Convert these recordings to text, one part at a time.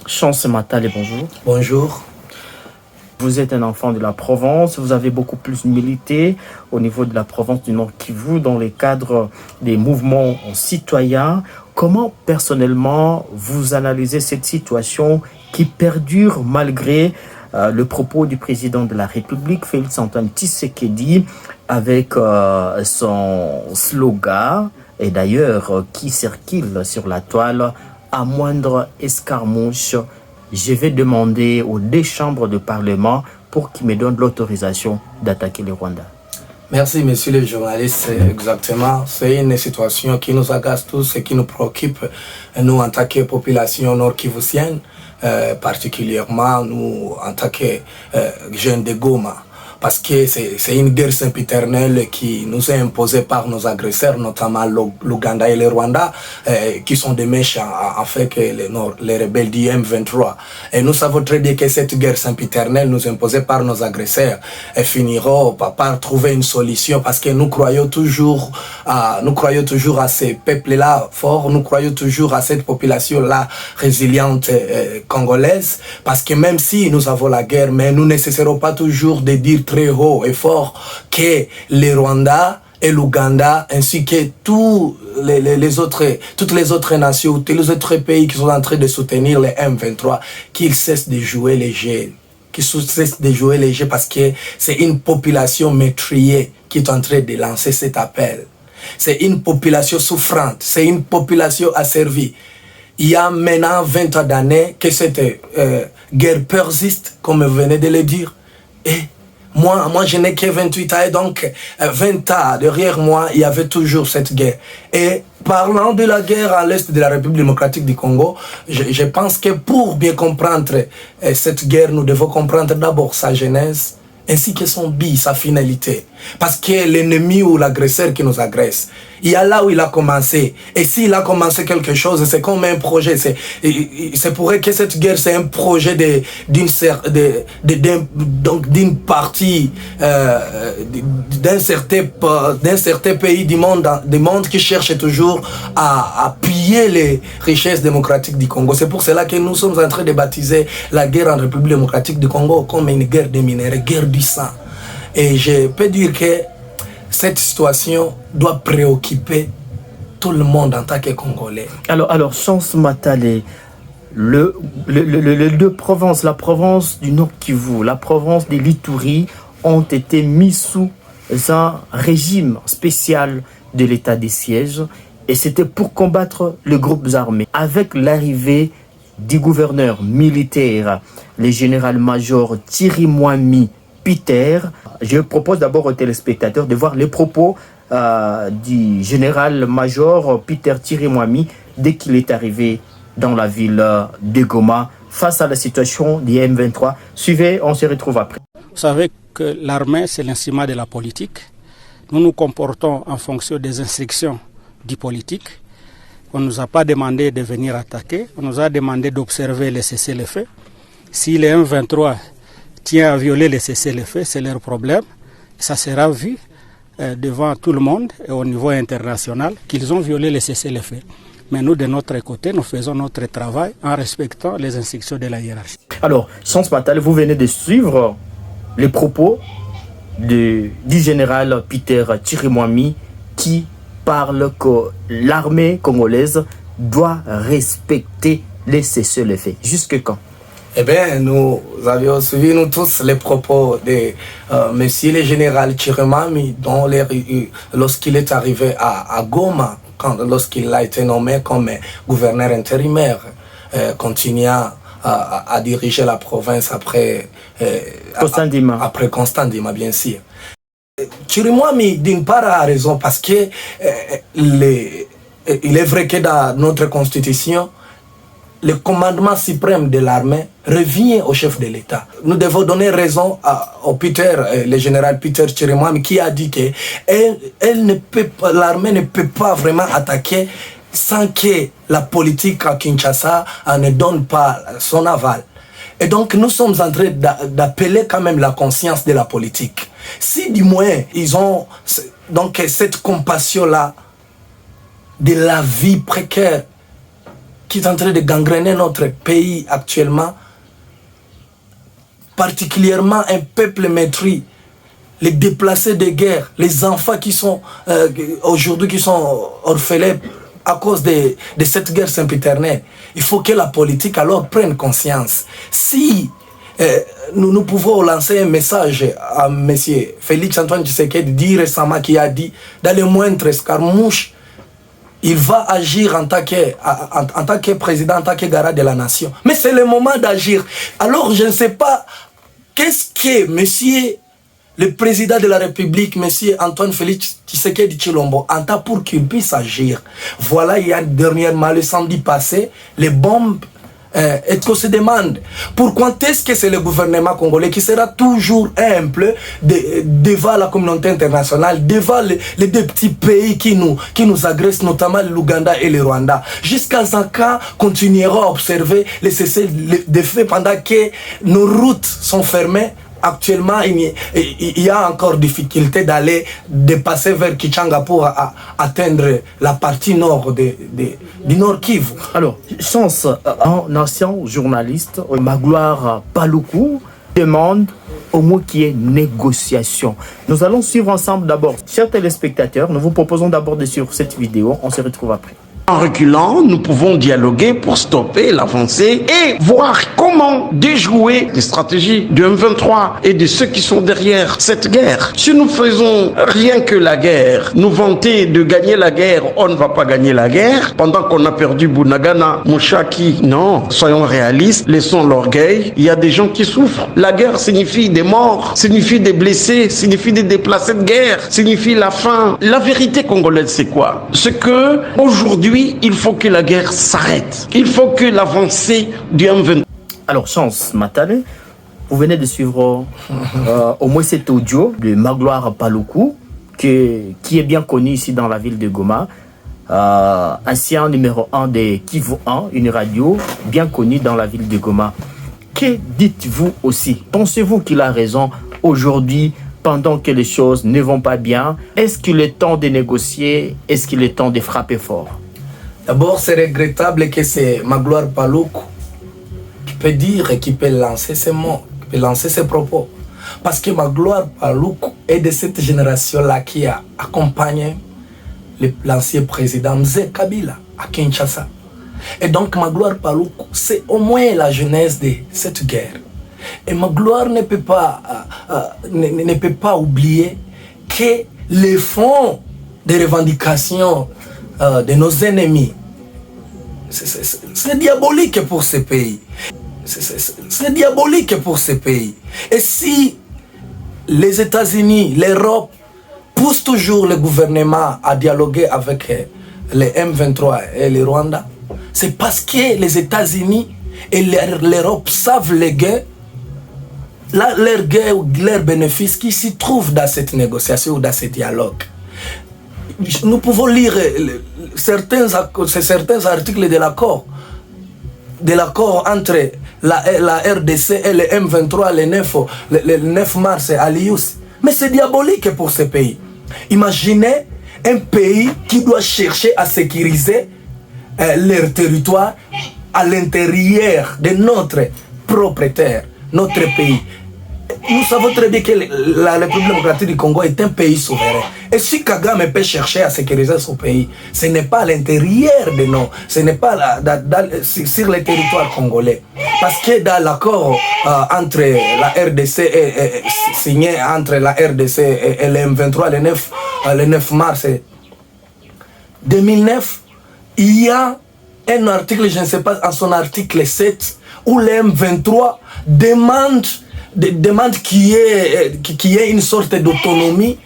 Chance Matale, bonjour. Bonjour. Vous êtes un enfant de la Provence, vous avez beaucoup plus milité au niveau de la Provence du Nord Kivu dans le cadre des mouvements citoyens. Comment personnellement vous analysez cette situation qui perdure malgré le propos du président de la République, Félix-Antoine Tshisekedi, avec son slogan, et d'ailleurs qui circule sur la toile, à moindre escarmouche, je vais demander aux deux chambres de parlement pour qu'ils me donnent l'autorisation d'attaquer le Rwanda. Merci, monsieur le journaliste. Exactement. C'est une situation qui nous agace tous et qui nous préoccupe, nous, en tant que population nord-kivusienne, particulièrement nous, en tant que jeunes de Goma. Parce que c'est une guerre sempiternelle qui nous est imposée par nos agresseurs, notamment l'Ouganda et le Rwanda, qui sont des méchants, en fait, que les rebelles du M23. Et nous savons très bien que cette guerre sempiternelle nous imposée par nos agresseurs finira par trouver une solution, parce que nous croyons toujours à ces peuples-là forts, nous croyons toujours à cette population-là résiliente congolaise, parce que même si nous avons la guerre, mais nous ne cesserons pas toujours de dire très haut et fort que le Rwanda et l'Ouganda, ainsi que toutes les autres nations, tous les autres pays qui sont en train de soutenir les M23, qu'ils cessent de jouer les jeux. Parce que c'est une population meurtrière qui est en train de lancer cet appel. C'est une population souffrante, c'est une population asservie. Il y a maintenant 20 ans d'années que cette guerre persiste, comme vous venez de le dire. Et moi, je n'ai que 28 ans, et donc 20 ans derrière moi, il y avait toujours cette guerre. Et parlant de la guerre à l'est de la République démocratique du Congo, je pense que pour bien comprendre cette guerre, nous devons comprendre d'abord sa genèse, ainsi que son but, sa finalité. Parce que l'ennemi ou l'agresseur qui nous agresse, il y a là où il a commencé. Et s'il a commencé quelque chose, c'est comme un projet. C'est pourrait que cette guerre, c'est un projet d'une partie, d'un certain pays du monde qui cherche toujours à piller les richesses démocratiques du Congo. C'est pour cela que nous sommes en train de baptiser la guerre en République démocratique du Congo comme une guerre des minéraux, guerre du sang. Et je peux dire que cette situation doit préoccuper tout le monde en tant que Congolais. Alors Chance Matale, les deux provinces, la province du Nord Kivu, la province de l'Ituri, ont été mis sous un régime spécial de l'état de siège, et c'était pour combattre les groupes armés. Avec l'arrivée du gouverneur militaire, le général-major Thierry Mwami Peter, je propose d'abord aux téléspectateurs de voir les propos du général-major Peter Thierry Mwami dès qu'il est arrivé dans la ville de Goma face à la situation du M23. Suivez, on se retrouve après. Vous savez que l'armée, c'est l'instrument de la politique. Nous nous comportons en fonction des instructions du politique. On ne nous a pas demandé de venir attaquer, on nous a demandé d'observer les cessez-le-feu. Si les M23 tient à violer les cessez-le-feu, c'est leur problème. Ça sera vu devant tout le monde et au niveau international qu'ils ont violé les cessez-le-feu. Mais nous, de notre côté, nous faisons notre travail en respectant les instructions de la hiérarchie. Alors, Chance Matale, vous venez de suivre les propos du général Peter Thierry Mwami qui parle que l'armée congolaise doit respecter les cessez-le-feu. Jusque quand? Eh bien, nous avions suivi, nous tous, les propos de monsieur le général Thierry Mwami, lorsqu'il est arrivé à Goma, lorsqu'il a été nommé comme gouverneur intérimaire, continuant à diriger la province après Constant Ndima, bien sûr. Thierry Mwami, d'une part, a raison, parce que il est vrai que dans notre constitution, le commandement suprême de l'armée revient au chef de l'État. Nous devons donner raison au le général Peter Thierry Mwami, qui a dit que l'armée ne peut pas vraiment attaquer sans que la politique à Kinshasa ne donne pas son aval. Et donc nous sommes en train d'appeler quand même la conscience de la politique. Si du moins ils ont donc cette compassion-là de la vie précaire qui est en train de gangréner notre pays actuellement, particulièrement un peuple meurtri, les déplacés de guerre, les enfants qui sont aujourd'hui qui sont orphelins à cause de cette guerre sempiternelle. Il faut que la politique alors prenne conscience. Si nous pouvons lancer un message à M. Félix Antoine Tshisekedi, dit récemment, qui a dit, dans les moindres escarmouches, il va agir en tant que président, en tant que garant de la nation. Mais c'est le moment d'agir. Alors je ne sais pas, qu'est-ce que monsieur le président de la République, monsieur Antoine Félix Tshisekedi Tshilombo, entend pour qu'il puisse agir. Voilà, il y a dernièrement, le samedi passé, les bombes. Et qu'on se demande pourquoi est-ce que c'est le gouvernement congolais qui sera toujours humble devant la communauté internationale, devant les deux petits pays qui nous agressent, notamment l'Ouganda et le Rwanda. Jusqu'à ce qu'on continuera à observer les cessez-le-feu pendant que nos routes sont fermées. Actuellement, il y a encore difficulté d'aller dépasser vers Kichanga pour atteindre la partie nord du Nord Kivu. Alors, Chance, un ancien journaliste, Magloire Paluku, demande au mot qui est négociation. Nous allons suivre ensemble d'abord. Chers téléspectateurs, nous vous proposons d'abord de suivre cette vidéo. On se retrouve après. En reculant, nous pouvons dialoguer pour stopper l'avancée et voir comment déjouer les stratégies du M23 et de ceux qui sont derrière cette guerre. Si nous faisons rien que la guerre, nous vanter de gagner la guerre, on ne va pas gagner la guerre. Pendant qu'on a perdu Bunagana, Mouchaki, non, soyons réalistes, laissons l'orgueil. Il y a des gens qui souffrent. La guerre signifie des morts, signifie des blessés, signifie des déplacés de guerre, signifie la faim. La vérité congolaise, c'est quoi? C'est que aujourd'hui, il faut que la guerre s'arrête. Il faut que l'avancée du M23... Alors, Chance Matale, vous venez de suivre au moins cet audio de Magloire Paluku, qui est bien connu ici dans la ville de Goma, ancien numéro 1 de Kivu 1, une radio bien connue dans la ville de Goma. Que dites-vous aussi? Pensez-vous qu'il a raison aujourd'hui, pendant que les choses ne vont pas bien? Est-ce qu'il est temps de négocier? Est-ce qu'il est temps de frapper fort? D'abord, c'est regrettable que c'est Magloire Paluku qui peut dire et qui peut lancer ses mots, qui peut lancer ses propos. Parce que Magloire Paluku est de cette génération-là qui a accompagné l'ancien président Mzee Kabila à Kinshasa. Et donc Magloire Paluku, c'est au moins la genèse de cette guerre. Et Magloire ne peut pas oublier que les fonds de revendications de nos ennemis, c'est diabolique pour ce pays. C'est diabolique pour ce pays. Et si les États-Unis, l'Europe poussent toujours le gouvernement à dialoguer avec les M23 et le Rwanda, c'est parce que les États-Unis et l'Europe savent les gains, leurs gains ou leurs bénéfices qui s'y trouvent dans cette négociation ou dans ce dialogue. Nous pouvons lire certains articles de l'accord entre la RDC et le M23 le 9 mars à Lius. Mais c'est diabolique pour ce pays. Imaginez un pays qui doit chercher à sécuriser leur territoire à l'intérieur de notre propre terre, notre pays. Nous savons très bien que la République démocratique du Congo est un pays souverain. Et si Kagame peut chercher à sécuriser son pays, ce n'est pas à l'intérieur de nous, ce n'est pas sur le territoire congolais. Parce que dans l'accord entre la RDC et signé entre la RDC et le M23 le 9 mars 2009, il y a un article, je ne sais pas, en son article 7, où le M23 demande qu'il y ait une sorte d'autonomie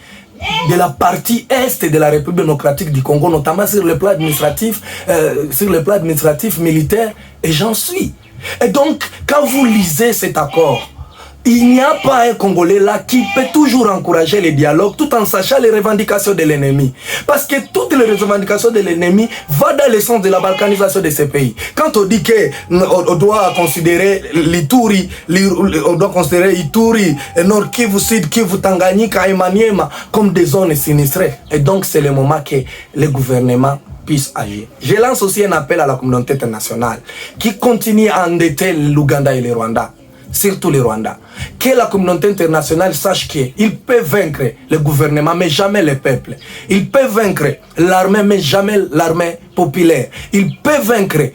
de la partie est de la République démocratique du Congo, notamment sur le plan administratif, militaire, et j'en suis. Et donc, quand vous lisez cet accord, il n'y a pas un Congolais là qui peut toujours encourager les dialogues tout en sachant les revendications de l'ennemi. Parce que toutes les revendications de l'ennemi vont dans le sens de la balkanisation de ces pays. Quand on dit qu'on doit considérer l'Ituri, Nord Kivu, Sud Kivu, Tanganyika et Maniema comme des zones sinistrées. Et donc c'est le moment que le gouvernement puisse agir. Je lance aussi un appel à la communauté internationale qui continue à endetter l'Ouganda et le Rwanda, surtout le Rwanda. Que la communauté internationale sache qu'il peut vaincre le gouvernement, mais jamais le peuple. Il peut vaincre l'armée, mais jamais l'armée populaire. Il peut vaincre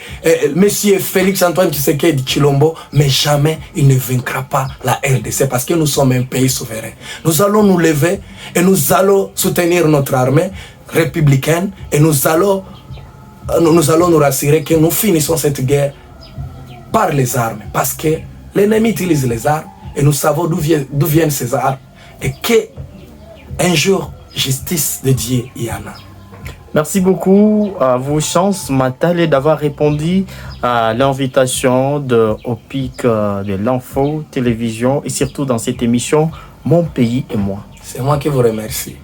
Monsieur Félix Antoine Tshisekedi Tshilombo, mais jamais il ne vaincra pas la RDC parce que nous sommes un pays souverain. Nous allons nous lever et nous allons soutenir notre armée républicaine et nous allons nous rassurer que nous finissons cette guerre par les armes, parce que l'ennemi utilise les armes et nous savons d'où viennent ces armes et qu'un jour, justice de Dieu il y en a. Merci beaucoup à vous, Chance Matale, d'avoir répondu à l'invitation de OPIC de l'Info Télévision et surtout dans cette émission Mon pays et moi. C'est moi qui vous remercie.